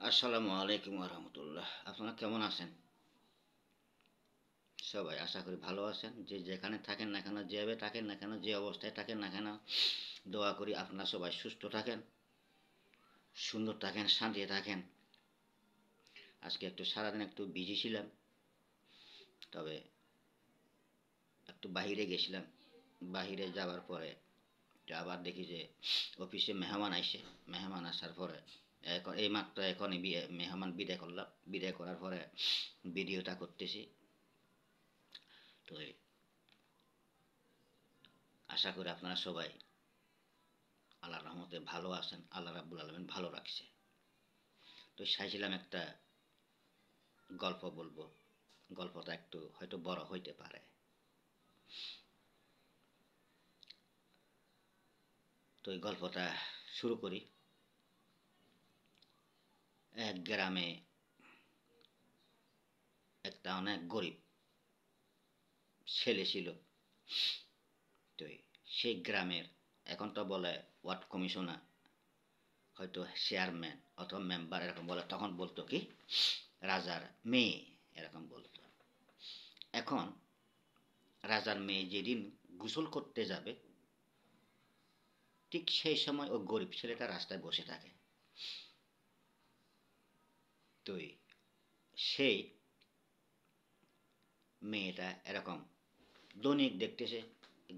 আসসালামু আলাইকুম রহমতুল্লাহ। আপনারা কেমন আছেন? সবাই আশা করি ভালো আছেন। যে যেখানে থাকেন না কেন, যেভাবে থাকেন না কেন, যে অবস্থায় থাকেন না কেন, দোয়া করি আপনারা সবাই সুস্থ থাকেন, সুন্দর থাকেন, শান্তিতে থাকেন। আজকে একটু সারাদিন একটু বিজি ছিলাম, তবে একটু বাহিরে গেছিলাম। বাহিরে যাওয়ার পরে আবার দেখি যে অফিসে মেহমান আইসে। মেহমান আসার পরে এখন এইমাত্র এখনই মেহমান বিদায় করলাম। বিদায় করার পরে ভিডিওটা করতেছি। তো আশা করি আপনারা সবাই আল্লাহর রহমতে ভালো আছেন। আল্লাহ রাব্বুল আলামিন ভালো রাখছে। তো চাইছিলাম একটা গল্প বলবো। গল্পটা একটু হয়তো বড় হইতে পারে। তো এই গল্পটা শুরু করি। এক গ্রামে একটা অনেক গরিব ছেলে ছিল। তো সেই গ্রামের, এখন তো বলে ওয়ার্ড কমিশনার, হয়তো চেয়ারম্যান অথবা মেম্বার এরকম বলে, তখন বলতো কি রাজার মেয়ে এরকম বলতো। এখন রাজার মেয়ে যেদিন গোসল করতে যাবে, ঠিক সেই সময় ও গরিব ছেলেটা রাস্তায় বসে থাকে। তো সেই মেয়েটা এরকম দৈনিক দেখতেছে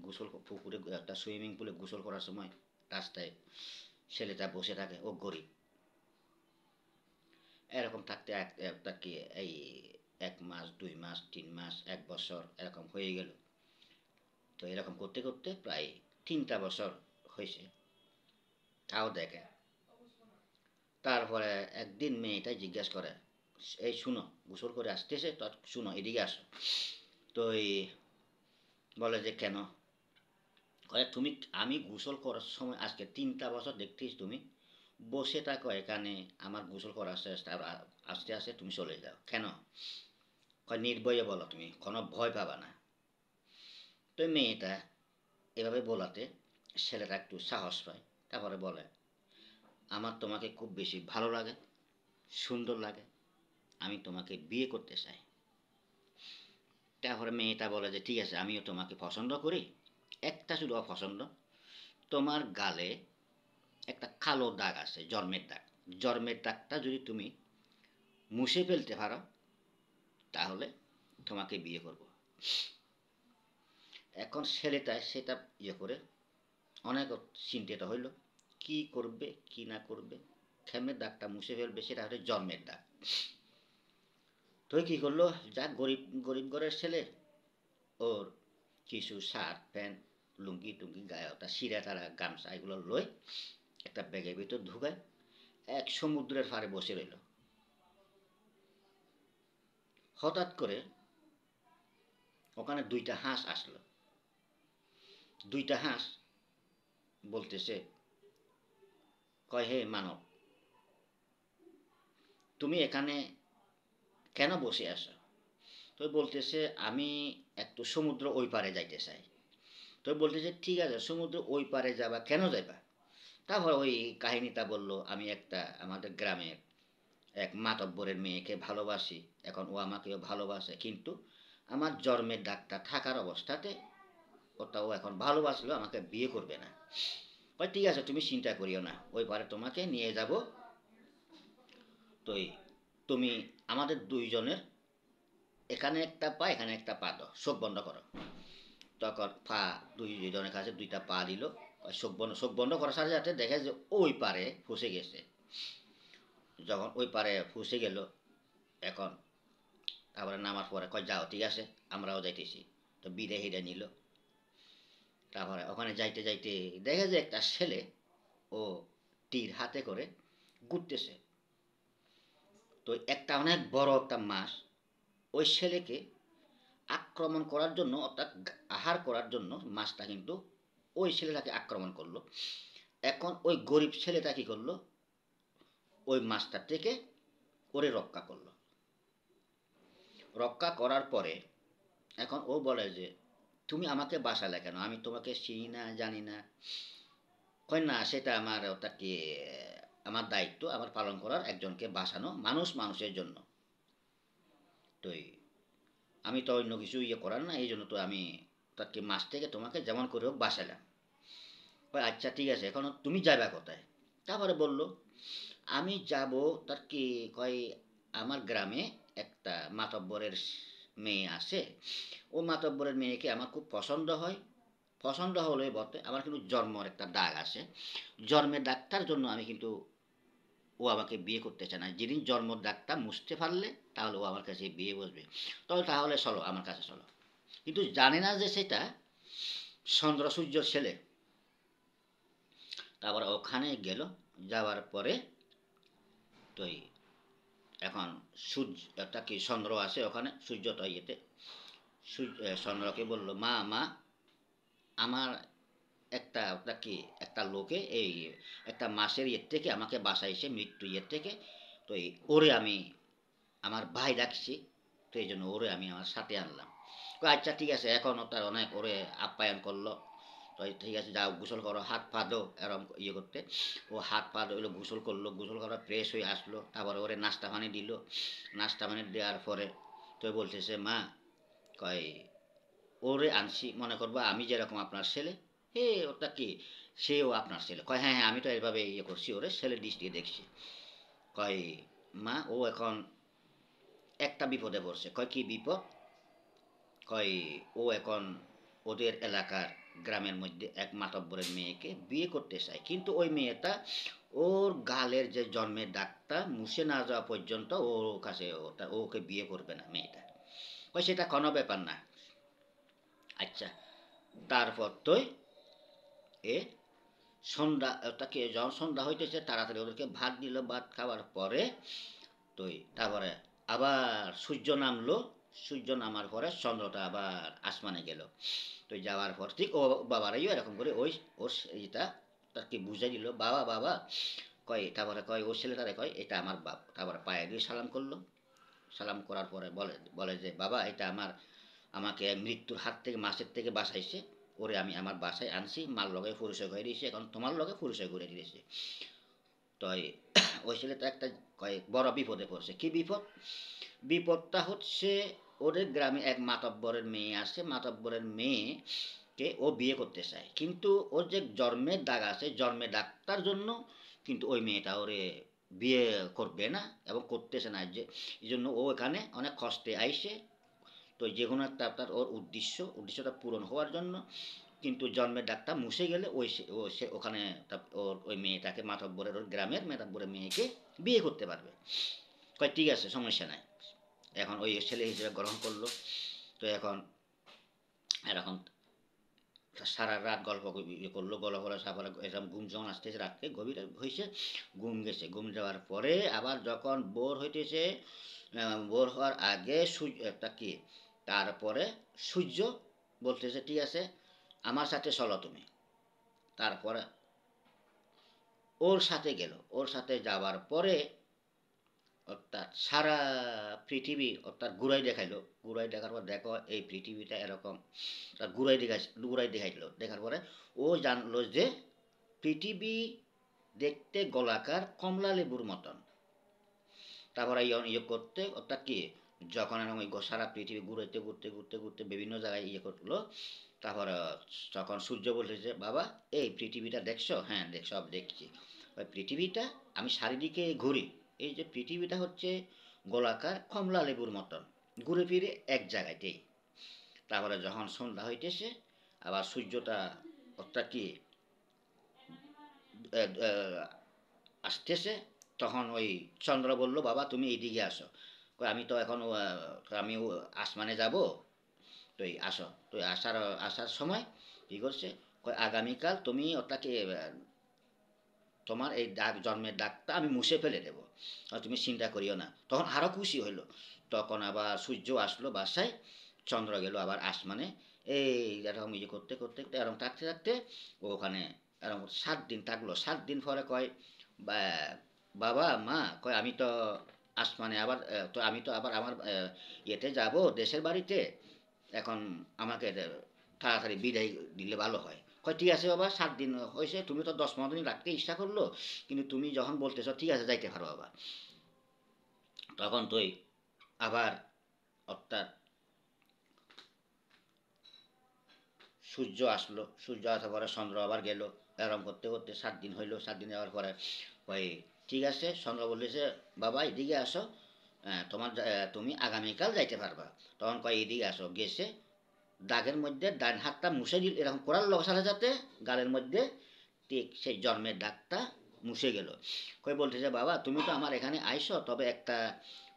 গোসল পুকুরে, একটা সুইমিং পুলে গোসল করার সময় রাস্তায় ছেলেটা বসে থাকে, ও গরিব। এরকম থাকতে কি এই 1 মাস, 2 মাস, 3 মাস, 1 বছর এরকম হয়ে গেল। তো এরকম করতে করতে প্রায় 3টা বছর হয়েছে, তাও দেখে। তারপরে একদিন মেয়েটা জিজ্ঞাসা করে, এই শুনো, গোসল করে আসতেছে তো, শুনো এদিকে আসো। তো এই বলে যে কেন? কয়ে তুমি, আমি গোসল করার সময় আজকে 3টা বছর দেখতেছি তুমি বসে থাকো এখানে, আমার গোসল করার শেষ, তারপর আস্তে আস্তে তুমি চলে যাও কেন? কয় নির্ভয়ে বলো, তুমি কোনো ভয় পাবা না। তো মেয়েটা এভাবে বলাতে ছেলেটা একটু সাহস পায়। তারপরে বলে, আমার তোমাকে খুব বেশি ভালো লাগে, সুন্দর লাগে, আমি তোমাকে বিয়ে করতে চাই। তারপরে মেয়েটা বলে যে ঠিক আছে, আমিও তোমাকে পছন্দ করি, একটা শুধু অপছন্দ, তোমার গালে একটা কালো দাগ আছে, জন্মের দাগ। জন্মের দাগটা যদি তুমি মুছে ফেলতে পারো, তাহলে তোমাকে বিয়ে করব। এখন ছেলেটা সেটা করে অনেক চিন্তিত হইল, কি করবে কি না করবে। ক্ষেমের দাগটা মুছে ফেলবে, সেটা হচ্ছে জন্মের দাগ। তো কি করলো, যা গরিব গরিব ঘরের ছেলে, ওর কিছু শার্ট প্যান্ট, লুঙ্গি টুঙ্গি, গায়ে ওটা সিরা তারা গামছা, এগুলো লই একটা ব্যাগের ভিতর ঢুকায় এক সমুদ্রের পাড়ে বসে রইল। হঠাৎ করে ওখানে 2টা হাঁস আসলো। 2টা হাঁস বলতেছে, কয় হে মানব, তুমি এখানে কেন বসে আছো? তো বলতেছে, আমি একটু সমুদ্র ওই পারে যাইতে চাই। তো বলতেছে ঠিক আছে, সমুদ্র ওই পারে যাবা, কেন যাইবা? তারপর ওই কাহিনীটা বলল, আমি একটা আমাদের গ্রামের এক মাতব্বরের মেয়েকে ভালোবাসি, এখন ও আমাকেও ভালোবাসে, কিন্তু আমার জন্মের দাগটা থাকার অবস্থাতে ওটাও এখন ভালোবাসলেও আমাকে বিয়ে করবে না। ওই ঠিক আছে, তুমি চিন্তা করিও না, ওই পারে তোমাকে নিয়ে যাব। তো তুমি আমাদের দুইজনের এখানে একটা পা, এখানে একটা পা দাও, চোখ বন্ধ করো। তখন পা দুইজনের কাছে 2টা পা দিল। চোখ বন্ধ করার সাথে সাথে দেখে যে ওই পারে ফুসে গেছে। যখন ওই পারে ফুসে গেল, এখন তারপরে নামার পরে কয় যাও ঠিক আছে, আমরাও যাইতেছি। তো বিদে হিদে নিল। তারপরে ওখানে যাইতে যাইতে দেখে যে একটা ছেলে ও তীর হাতে করে ঘুরতেছে। তো একটা অনেক বড় একটা মাছ ওই ছেলেকে আক্রমণ করার জন্য, অর্থাৎ আহার করার জন্য মাছটা কিন্তু ওই ছেলেটাকে আক্রমণ করলো। এখন ওই গরিব ছেলেটা কি করলো, ওই মাছটা থেকে ওরে রক্ষা করলো। রক্ষা করার পরে এখন ও বলে যে তুমি আমাকে বাঁচালে কেন, আমি তোমাকে চিনি না জানি না। কয় না, সেটা আমার ওটা কি আমার দায়িত্ব আমার পালন করার একজনকে বাঁচানো মানুষের জন্য। তো আমি তো অন্য কিছু ইয়ে করার না, এই জন্য তো আমি তাকে মাছ থেকে তোমাকে যেমন করে হোক বাঁচালাম। আচ্ছা ঠিক আছে, এখন তুমি যাবে কোথায়? তারপরে বলল আমি যাব তার কি কয় আমার গ্রামে একটা মাতব্বরের মেয়ে আছে, ও মাতব্বরের মেয়েকে আমার খুব পছন্দ হয়। পছন্দ হলে বলতে আমার কিন্তু জন্মের একটা দাগ আছে, জন্মের দাগটার জন্য আমি কিন্তু ও আমাকে বিয়ে করতে চায় না। যেদিন জন্ম দাগটা মুছতে পারলে তাহলে ও আমার কাছে বিয়ে বসবে। তাহলে চলো আমার কাছে চলো। কিন্তু জানে না যে সেটা চন্দ্র সূর্যর ছেলে। তারপর ওখানে গেল, যাওয়ার পরে তো এখন সূর্য একটা কি চন্দ্র আছে ওখানে, সূর্যটা ইয়েতে চন্দ্রকে বলল মা মা আমার একটা ওটা কি একটা লোকে এই একটা মাসের ইয়ের থেকে আমাকে বাঁচাইছে, মৃত্যু ইয়ের থেকে। তো ওরে আমি আমার ভাই ডাকছি, তো এই জন্য ওরে আমি আমার সাথে আনলাম। আচ্ছা ঠিক আছে, এখনও তার অনেক ওরে আপ্যায়ন করলো। তো ঠিক আছে যাও গোসল করো, হাত পা দো, এরম ইয়ে করতে। ও হাত পা ধুলো, গোসল করলো, গোসল করা ফ্রেশ হয়ে আসলো। তারপরে ওরে নাস্তা পানি দিল। নাস্তা পানি দেওয়ার পরে তো বলতেছে মা কয় ওরে আনছি মনে করবো আমি যেরকম আপনার ছেলে। হে ওটা কি সেও আপনার ছেলে? কয় হ্যাঁ হ্যাঁ আমি তো এইভাবে ইয়ে করছি, ওরে ছেলের দৃষ্টিতে দেখছি। কয় মা ও এখন একটা বিপদে পড়ছে। কয় কি বিপদ? কয় ও এখন ওদের এলাকার গ্রামের মধ্যে এক মাতব্বরের মেয়েকে বিয়ে করতে চায়, কিন্তু ওই মেয়েটা ওর গালের যে জন্মের দাগটা মুছে না যাওয়া পর্যন্ত ওর কাছে ওকে বিয়ে করবে না মেয়েটা। কয় সেটা কোনো ব্যাপার না। আচ্ছা, তারপর তো এ সন্ধ্যা তাকে যখন সন্ধ্যা হইতেছে তাড়াতাড়ি ওদেরকে ভাত দিল। ভাত খাওয়ার পরে তো তারপরে আবার সূর্য নামলো। সূর্য নামার পরে চন্দ্রটা আবার আসমানে গেল। তো যাওয়ার পর ঠিক ও বাবারাইও এরকম করে ওই ওর এইটা তাকে বুঝাই দিল বাবা বাবা। কয় তারপরে কয় ওর ছেলেটারে কয় এটা আমার বাপ। তারপরে পায়ে দিয়ে সালাম করলো। সালাম করার পরে বলে বলে যে বাবা এটা আমাকে মৃত্যুর হাত থেকে মাছের থেকে বাঁচাইছে। ওরে আমি আমার বাসায় আনছি, মার লগে পরিচয় করে দিয়েছি, এখন তোমার লগে পরিচয় করে দিয়েছি। তো ওই ছেলেটা একটা কয়েক বড় বিপদে পড়ছে। কি বিপদ? বিপদটা হচ্ছে ওদের গ্রামে এক মাতব্বরের মেয়ে আছে। মাতব্বরের মেয়েকে ও বিয়ে করতে চায়, কিন্তু ওর যে জন্মের দাগ আছে, জন্মের দাগটার জন্য কিন্তু ওই মেয়েটা ওরে বিয়ে করবে না এবং করতেছে না। যে এই জন্য ও এখানে অনেক কষ্টে আইসে। তো যে কোনো একটা তার ওর উদ্দেশ্যটা পূরণ হওয়ার জন্য কিন্তু জন্মের দাগটা মুছে গেলে সে ওখানে ওর ওই মেয়েটাকে মাতব্বরের ওর গ্রামের মাতব্বরের মেয়েকে বিয়ে করতে পারবে। কয় ঠিক আছে সমস্যা নাই। এখন ওই ছেলে হিসেবে গ্রহণ করলো। তো এখন এরকম সারা রাত গল্প ইয়ে করলো, গল্প করে তারপরে এরকম ঘুম যখন আসতেছে রাত্রে গভীর হয়েছে, ঘুম গেছে। ঘুম যাওয়ার পরে আবার যখন ভোর হইতেছে, ভোর হওয়ার আগে সূর্যটা কি তারপরে সূর্য বলতেছে ঠিক আছে আমার সাথে চলো তুমি। তারপরে ওর সাথে গেল। ওর সাথে যাওয়ার পরে অর্থাৎ সারা পৃথিবী অর্থাৎ ঘুরাই দেখাইলো। ঘুরাই দেখার পর দেখো এই পৃথিবীটা এরকম, তার ঘুরাই দেখাইল। দেখার পরে ও জানলো যে পৃথিবী দেখতে গোলাকার কমলা লেবুর মতন। তারপরে ইয়ে করতে অর্থাৎ কি যখন এরকম ওই সারা পৃথিবী ঘুরতে ঘুরতে ঘুরতে ঘুরতে বিভিন্ন জায়গায় ইয়ে করলো। তারপরে তখন সূর্য বলতেছে বাবা এই পৃথিবীটা দেখছো? হ্যাঁ দেখ সব দেখছি। ওই পৃথিবীটা আমি চারিদিকে ঘুরি, এই যে পৃথিবীটা হচ্ছে গোলাকার কমলা লেবুর মতন, ঘুরে ফিরে এক জায়গাতেই। তারপরে যখন সন্ধ্যা হইতেছে আবার সূর্যটা অর্থাৎ কি আসতেছে, তখন ওই চন্দ্র বলল বাবা তুমি এইদিকে আসো। আমি তো এখন আমি আসমানে যাব। তো আসো। তো আসার সময় কী করছে, আগামীকাল তুমি ওটাকে তোমার এই দাগ জন্মের দাগটা আমি মুছে ফেলে দেবো, আর তুমি চিন্তা করিও না। তখন আরও খুশি হইল। তখন আবার সূর্য আসলো বাসায়, চন্দ্র গেল আবার আসমানে। এই এরকম ইয়ে করতে করতে করতে এরকম থাকতে থাকতে ও ওখানে এরকম 7 দিন থাকলো। 7 দিন পরে কয় বাবা মা কয় আমি তো আসমানে আবার তো আমি তো আবার আমার ইয়েতে যাব দেশের বাড়িতে। এখন আমাকে তাড়াতাড়ি বিদায় দিলে ভালো হয়। কয় ঠিক আছে বাবা, 7 দিন হয়েছে, তুমি তো 10-15 দিন রাখতে ইচ্ছা করলো, কিন্তু তুমি যখন বলতেছ ঠিক আছে যাইতে পারো বাবা, তখন তুই আবার অর্থাৎ সূর্য আসলো, সূর্য আসার পরে চন্দ্র আবার গেল, এরম করতে করতে 7 দিন হইলো। 7 দিন যাওয়ার পরে ওই ঠিক আছে, চন্দ্র বলতেছে বাবা এদিকে আসো, তুমি আগামীকাল যাইতে পারবা। তখন কয় এদিকে আসো, গেছে, দাগের মধ্যে ডান হাতটা মুছে দিল, এরকম করার লোক সাথে সাথে গালের মধ্যে ঠিক সেই জন্মের দাগটা মুছে গেল। কই বলতেছে বাবা তুমি তো আমার এখানে আইসো, তবে একটা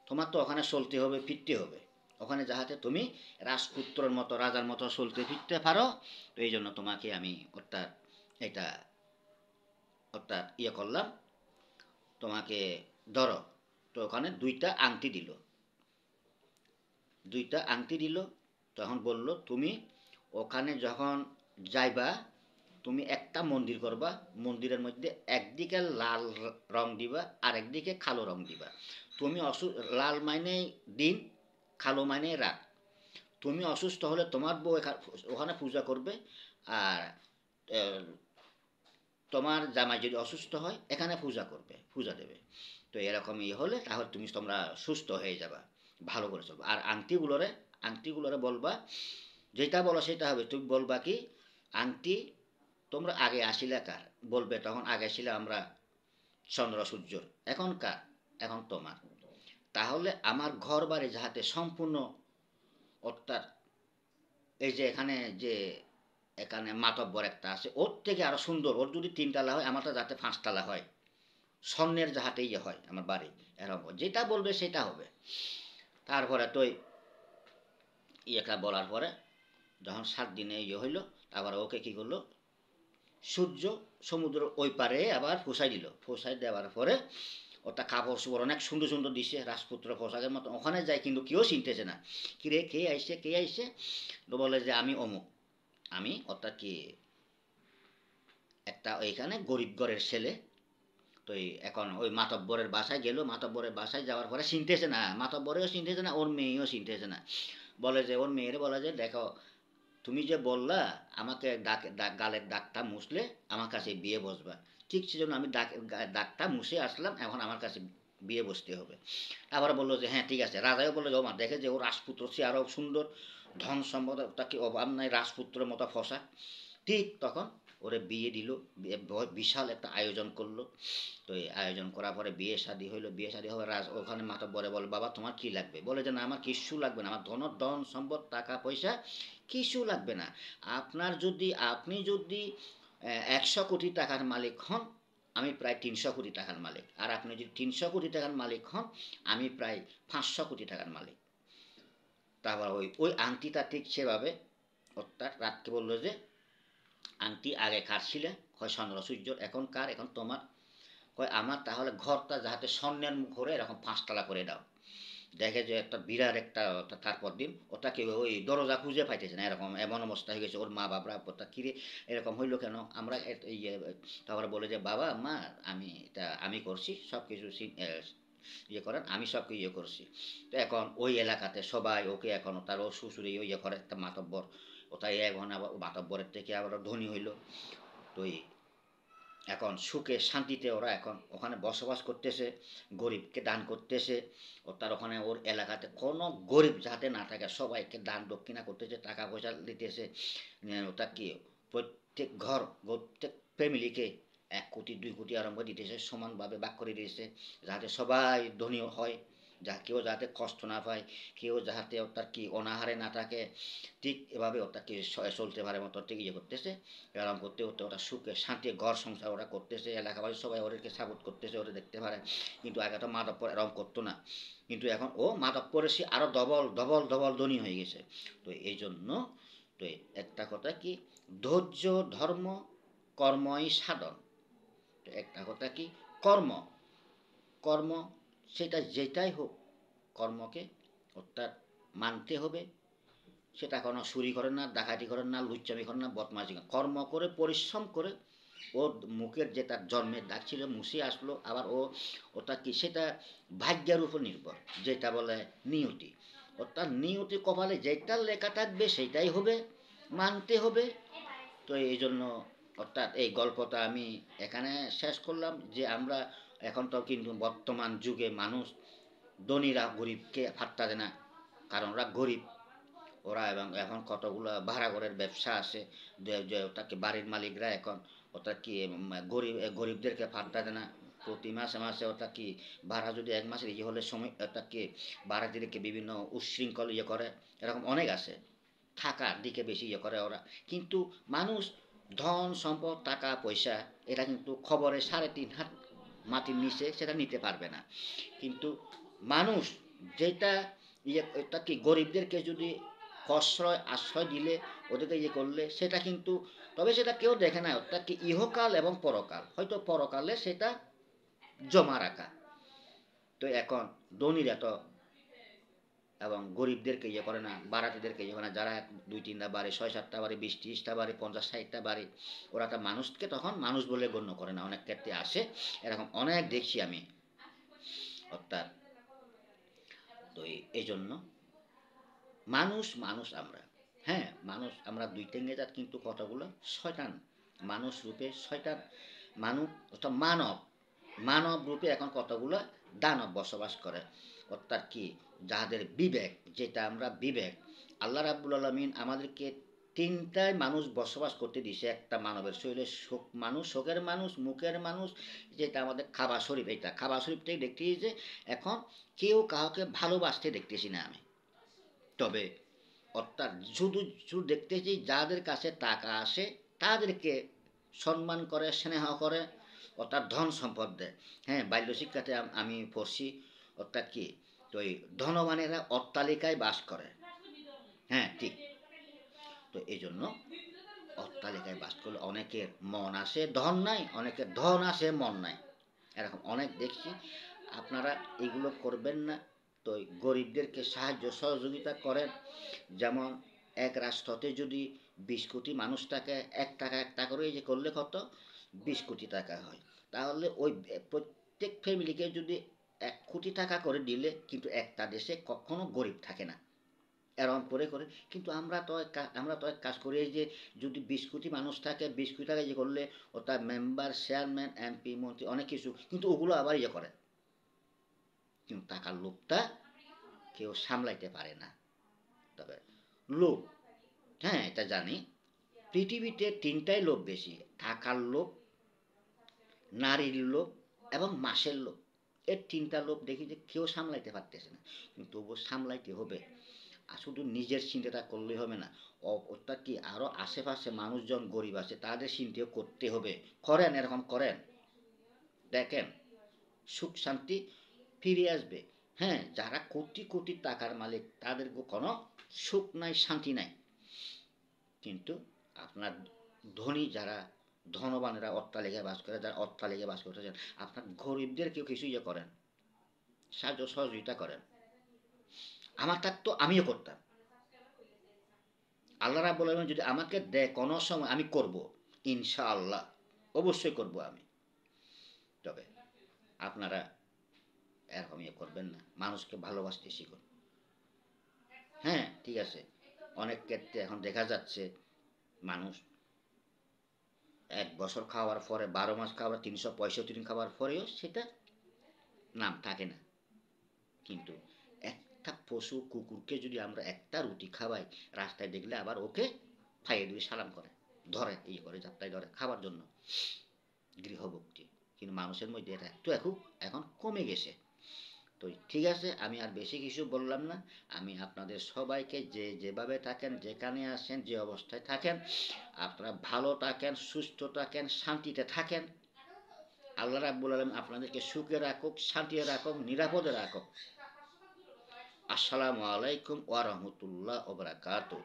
তোমার তো ওখানে চলতে হবে, ফিরতে হবে, ওখানে যাহাতে তুমি রাজপুত্রর মতো, রাজার মতো চলতে ফিরতে পারো। তো এই জন্য তোমাকে আমি অর্থাৎ এটা অর্থাৎ করলাম, তোমাকে ধরো। তো ওখানে 2টা আংটি দিল, 2টা আংটি দিল। তখন বলল তুমি ওখানে যখন যাইবা, তুমি একটা মন্দির করবা, মন্দিরের মধ্যে একদিকে লাল রং দিবা আর একদিকে কালো রং দিবা। তুমি লাল মানে দিন, কালো মানে রাত। তুমি অসুস্থ হলে তোমার বউ ওখানে পূজা করবে, আর তোমার জামাই যদি অসুস্থ হয় এখানে পূজা করবে, পূজা দেবে। তো এরকম হলে তাহলে তোমরা সুস্থ হয়ে যাবা, ভালো করে চলবে। আর আংটিগুলোরে বলবা, যেটা বলো সেটা হবে। তুমি বলবা কি, আংটি তোমরা আগে আসিলে কার, বলবে তখন আগে ছিল আমরা চন্দ্র সূর্যর, এখন কার, এখন তোমার। তাহলে আমার ঘর বাড়ি যাহাতে সম্পূর্ণ অর্থাৎ এই যে এখানে যে এখানে মাতব্বর একটা আছে, ওর থেকে আরো সুন্দর, ওর যদি 3 তলা হয় আমারটা যাতে 5 তলা হয়, স্বর্ণের যাহাতে হয় আমার বাড়ি, এরকম যেটা বলবে সেটা হবে। তারপরে তো ইয়েটা বলার পরে যখন 7 দিনে হইল, তারপরে ওকে কি করলো, সূর্য সমুদ্র ওই পারে আবার ফুসাই দিল। ফুসাই দেওয়ার পরে ওটা কাপড় চোপড় অনেক সুন্দর সুন্দর দিছে, রাজপুত্র পোশাকের মতো। ওখানে যায় কিন্তু কেউ চিনতেছে না, কিরে কে আইসে কে আইসে। তো বলে যে আমি অমুক, আমি অর্থাৎ কি একটা ওইখানে গরিব ঘরের ছেলে। তো এখন ওই মাতব্বরের বাসায় গেল, মাতব্বরের বাসায় যাওয়ার পরে চিনতেছে না, মাতব্বরেও চিনতেছে না, ওর মেয়েও চিনতেছে না। বলে যে ওর মেয়েরে বলে যে দেখো, তুমি যে বললা আমাকে গালের দাগটা মুছলে আমার কাছে বিয়ে বসবা, ঠিক সেজন্য আমি দাগটা মুছে আসলাম, এখন আমার কাছে বিয়ে বসতে হবে। আবার বললো যে হ্যাঁ ঠিক আছে। রাজাও বললো যে ও মা, দেখে যে ও রাজপুত্র সে আরও সুন্দর, ধন সম্পদ তাকে অভাব নাই, রাজপুত্রের মতো ফসা। ঠিক তখন ওরে বিয়ে দিল, বিশাল একটা আয়োজন করলো। তো এই আয়োজন করার পরে বিয়ে শাদী হইলো, বিয়ে শাদী হওয়ার ওখানে মাতব্বরে বলে বাবা তোমার কি লাগবে, বলে যে না আমার কিচ্ছু লাগবে না, আমার ধন সম্পদ টাকা পয়সা কিছু লাগবে না। আপনি যদি 100 কোটি টাকার মালিক হন, আমি প্রায় 300 কোটি টাকার মালিক। আর আপনি যদি 300 কোটি টাকার মালিক হন, আমি প্রায় 500 কোটি টাকার মালিক। তারপর ওই ওই আংটিটা ঠিক সেভাবে অর্থাৎ রাতকে বললো যে আংটি আগে কার ছিলে, হয় চন্দ্র সূর্য, এখন কার, এখন তোমার। কয় আমার, তাহলে ঘরটা যাহাতে স্বর্ণের মুখ করে এরকম 5 তলা করে দাও। দেখে যে একটা বিরাট একটা, তারপর দিন ওটাকে ওই দরজা খুঁজে পাইতেছে না, এরকম এমন অবস্থা হয়ে গেছে। ওর মা বাবরা ওটা কিরে এরকম হইলো কেন, আমরা তারপরে বলে যে বাবা মা, আমি করছি সব কিছু, করেন, আমি সব করছি। তো এখন ওই এলাকাতে সবাই ওকে, এখন তার ও শ্বশুরে করে একটা মাতব্বর, ওটাই এখন আবার মাতব্বরের থেকে আবার ধনী হইলো। তো এখন সুখে শান্তিতে ওরা এখন ওখানে বসবাস করতেছে, গরিবকে দান করতেছে। ও তার ওখানে ওর এলাকাতে কোনো গরিব যাতে না থাকে, সবাইকে দান দক্ষিণা করতেছে, টাকা পয়সা দিতেছে। ওটা কি প্রত্যেক ঘর, প্রত্যেক ফ্যামিলিকে 1 কোটি 2 কোটি আরম্ভ দিতেছে, সমানভাবে ভাগ করে দিয়েছে, যাতে সবাই ধনী হয়, কেউ যাতে কষ্ট না পায়, কেউ যাতে তার কি অনাহারে না থাকে। ঠিক এভাবে ওটা কি চলতে পারে মতো ঠিক করতেছে। এরকম করতে করতে ওরা সুখে শান্তি ঘর সংসার ওরা করতেছে, এলাকাবাসী সবাই ওদেরকে সাপোর্ট করতেছে, ওরা দেখতে পারে। কিন্তু আগে তো মাধবপুর এরকম করতো না, কিন্তু এখন ও মাধবপুরে সে আরও ডবল ডবল ডবল ধনী হয়ে গেছে। তো এই জন্য তো একটা কথা কি, ধৈর্য ধর্ম কর্মই সাধন। তো একটা কথা কি, কর্ম, কর্ম সেটা যেটাই হোক, কর্মকে অর্থাৎ মানতে হবে। সেটা কোনো চুরি করেন না, ডাকাতি করেন না, লুচ্চামি করেন না, বদমাশি করেন, কর্ম করে পরিশ্রম করে ওর মুখের যে তার জন্মের দাগ ছিল মুছে আসলো। আবার ওটা কি, সেটা ভাগ্যের উপর নির্ভর, যেটা বলে নিয়তি। অর্থাৎ নিয়তি কপালে যেটা লেখা থাকবে সেটাই হবে, মানতে হবে। তো এই জন্য অর্থাৎ এই গল্পটা আমি এখানে শেষ করলাম যে আমরা এখন তো কিন্তু বর্তমান যুগে মানুষ ধনীরা গরিবকে পাত্তা দেয় না, কারণ ওরা গরিব। ওরা এবং এখন কতগুলো ভাড়া ঘরের ব্যবসা আছে, যে তাকে বাড়ির মালিকরা এখন ওটা কি গরিবদেরকে পাত্তা দেয় না। প্রতি মাসে মাসে ওটা কি ভাড়া যদি এক মাসের ইয়ে হলে সময় ওটা কি ভাড়াটিদেরকে বিভিন্ন উচ্ছৃঙ্খল ইয়ে করে, এরকম অনেক আছে। থাকার দিকে বেশি ইয়ে করে ওরা। কিন্তু মানুষ ধন সম্পদ টাকা পয়সা এটা কিন্তু খবরে 3.5 হাত মাটির নিচে সেটা নিতে পারবে না। কিন্তু মানুষ যেটা ইয়ে এটা কি গরিবদেরকে যদি প্রশ্রয় আশ্রয় দিলে, ওদেরকে ইয়ে করলে সেটা কিন্তু, তবে সেটা কেউ দেখে না, অর্থাৎ কি ইহকাল এবং পরকাল, হয়তো পরকালে সেটা জমা রাখা। তো এখন ধনীরা তো এবং গরিবদেরকে ইয়ে করে না, বাড়াটিদেরকে ইয়ে করে না, যারা 2-3টা বাড়ি 6-7টা বাড়ি 20-30টা বাড়ি 50-60টা বাড়ি, ওরা তো মানুষকে তখন মানুষ বলে গণ্য করে না, অনেক ক্ষেত্রে আসে এরকম অনেক দেখছি আমি। অর্থাৎ তো এই জন্য মানুষ মানুষ আমরা, হ্যাঁ মানুষ আমরা 2 ঠ্যাঙে জাত, কিন্তু কতগুলো শয়তান, মানুষ রূপে শয়তান, মানুষ অর্থাৎ মানব, মানব রূপে এখন কতগুলো দানব বসবাস করে। অর্থাৎ কি যাদের বিবেক, যেটা আমরা বিবেক, আল্লাহ রাব্বুল আলামিন আমাদেরকে 3টায় মানুষ বসবাস করতে দিছে একটা মানবের শরীরে, শোক মানুষ, শোকের মানুষ, মুখের মানুষ, যেটা আমাদের খাবার শরীফ, এইটা খাবার শরীফটাই দেখতেছি যে এখন কেউ কাউকে ভালোবাসতে দেখতেছি না আমি। তবে অর্থাৎ শুধু শুধু দেখতেছি যাদের কাছে টাকা আসে তাদেরকে সম্মান করে, স্নেহ করে, অর্থাৎ ধন সম্পদ দেয়। হ্যাঁ, বাল্যশিক্ষাতে আমি পড়ছি, অর্থাৎ কি তো এই ধনবানেরা অট্টালিকায় বাস করে। হ্যাঁ ঠিক। তো এই জন্য অট্টালিকায় বাস করলে অনেকের মন আসে ধন নাই, অনেকের ধন আসে মন নাই, এরকম অনেক দেখছি। আপনারা এগুলো করবেন না। তো গরিবদেরকে সাহায্য সহযোগিতা করেন। যেমন এক রাষ্ট্রতে যদি 20 কোটি মানুষ থাকে, 1 টাকা 1 টাকা করে যে করলে কত 20 কোটি টাকা হয়। তাহলে ওই প্রত্যেক ফ্যামিলিকে যদি 1 কোটি টাকা করে দিলে কিন্তু একটা দেশে কখনো গরিব থাকে না, এরকম করে করে। কিন্তু আমরা তো এক কাজ করি, এই যে যদি 20 কোটি মানুষ থাকে, 20 কোটি টাকা ইয়ে করলে ওটা মেম্বার চেয়ারম্যান এমপি মন্ত্রী অনেক কিছু, কিন্তু ওগুলো আবার ইয়ে করে, কিন্তু টাকার লোভটা কেউ সামলাইতে পারে না। তবে লোভ, হ্যাঁ এটা জানি, পৃথিবীতে 3টাই লোভ বেশি: টাকার লোভ, নারীর লোভ এবং মাসের লোভ। এর 3টা লোভ দেখি যে কেউ সামলাইতে পারতেছে না, কিন্তু তবুও সামলাইতে হবে। আর শুধু নিজের চিন্তাটা করলেই হবে না, অর্থাৎ কি আরও আশেপাশে মানুষজন গরিব আছে তাদের চিন্তাও করতে হবে। করেন, এরকম করেন, দেখেন সুখ শান্তি ফিরে আসবে। হ্যাঁ, যারা কোটি কোটি টাকার মালিক তাদের কোনো সুখ নাই, শান্তি নাই। কিন্তু আপনার ধনী যারা, ধনবানেরা অট্টালিকায় বাস করে, যারা অট্টালিকায় বাস করতেছেন, আপনার গরিবদের কেউ কিছু ইয়ে করেন, সাহায্য সহযোগিতা করেন। আমার থাকতো আমিও করতাম। আল্লাহ রাব্বুল আলামিন যদি আমাকে দেয় কোনো সময়, আমি করব, ইনশাআল্লাহ অবশ্যই করব আমি। তবে আপনারা এরকম ইয়ে করবেন না, মানুষকে ভালোবাসতে শিখুন। হ্যাঁ ঠিক আছে। অনেক ক্ষেত্রে এখন দেখা যাচ্ছে মানুষ 1 বছর খাওয়ার পরে, 12 মাস খাওয়ার, 365 দিন খাওয়ার পরেও সেটা নাম থাকে না। কিন্তু একটা পশু কুকুরকে যদি আমরা একটা রুটি খাওয়াই, রাস্তায় দেখলে আবার ওকে খাইয়ে দিয়ে সালাম করে, ধরে ইয়ে করে যাত্রায় ধরে খাওয়ার জন্য, গৃহভক্তি। কিন্তু মানুষের মধ্যে এটা একটু এখন কমে গেছে। তো ঠিক আছে, আমি আর বেশি কিছু বললাম না। আমি আপনাদের সবাইকে যে যেভাবে থাকেন, যেখানে আসেন, যে অবস্থায় থাকেন, আপনারা ভালো থাকেন, সুস্থ থাকেন, শান্তিতে থাকেন। আল্লাহ রাব্বুল আলামিন আপনাদেরকে সুখে রাখুক, শান্তিতে রাখুক, নিরাপদে রাখুক। আসসালামু আলাইকুম ওয়া রাহমাতুল্লাহি ওয়া বারাকাতুহু।